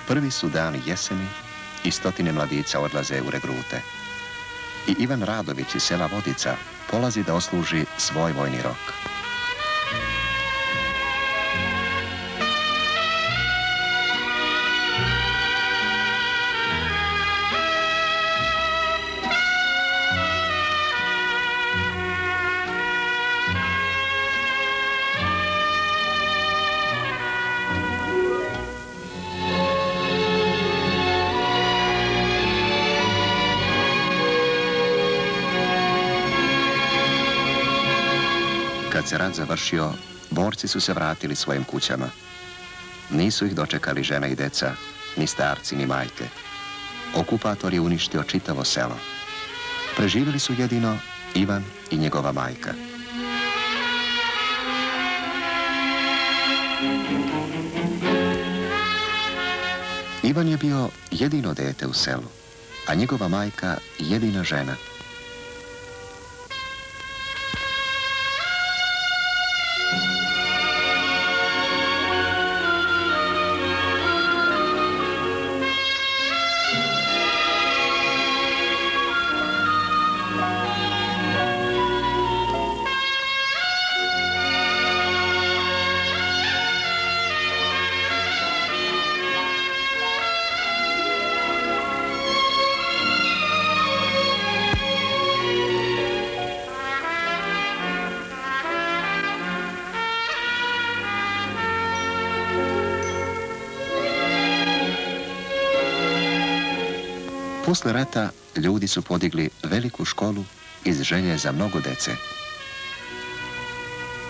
Prvi su dani jeseni i stotine mladića odlaze u regrute. I Ivan Radović iz sela Vodica polazi da odsluži svoj vojni rok. Kad se rat završio, borci su se vratili svojim kućama. Nisu ih dočekali žene i deca, ni starci, ni majke. Okupator je uništio čitavo selo. Preživjeli su jedino Ivan i njegova majka. Ivan je bio jedino dete u selu, a njegova majka jedina žena. Posle rata ljudi su podigli veliku školu iz želje za mnogo dece.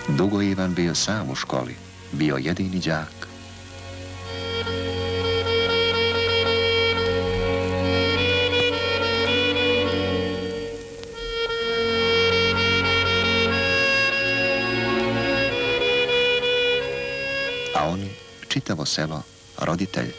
Dugo je Ivan bio sam u školi, bio jedini đak. A oni, čitavo selo, roditelj.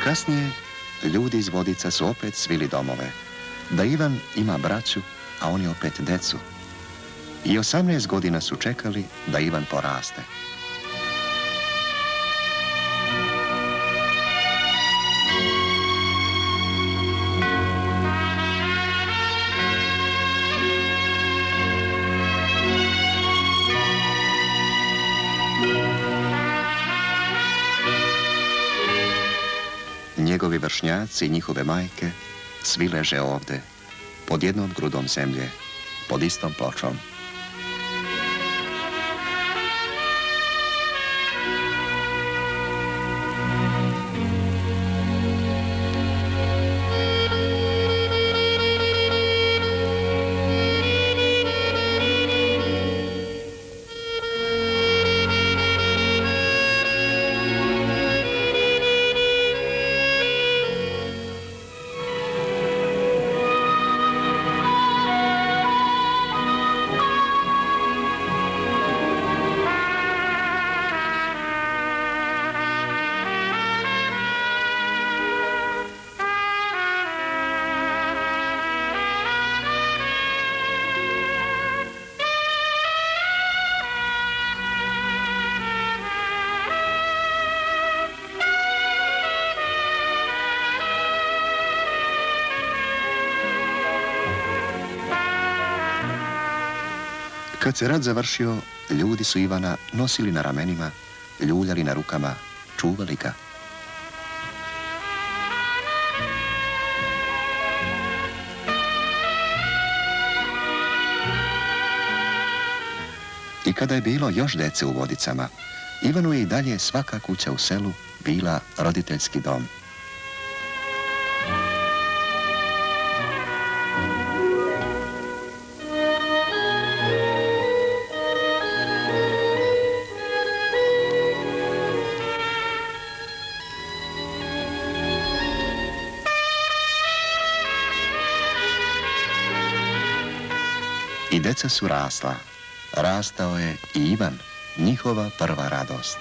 Kasnije, ljudi iz Vodica su opet svili domove. Da Ivan ima braću, a oni opet decu. I 18 godina su čekali da Ivan poraste. Njegovi vršnjaci i njihove majke svi leže ovde, pod jednom grudom zemlje, pod istom pločom. Kad se rat završio, ljudi su Ivana nosili na ramenima, ljuljali na rukama, čuvali ga. I kada je bilo još dece u Vodicama, Ivanu je i dalje svaka kuća u selu bila roditeljski dom. I deca su rasla. Rastao je i Ivan, njihova prva radost.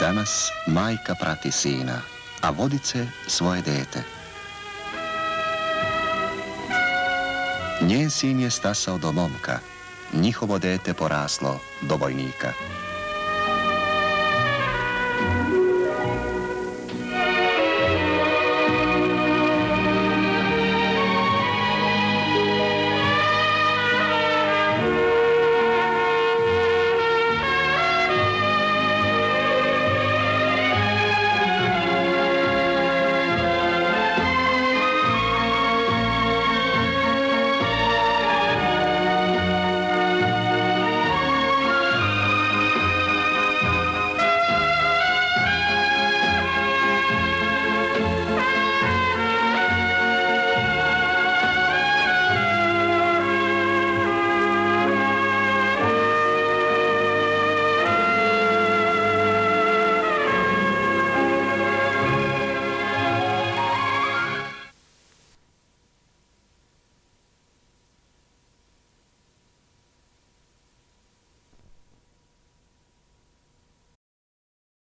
Danas majka prati sina, a Vodice svoje dete. Njen sin je stasao do momka, njihovo dete poraslo do vojnika.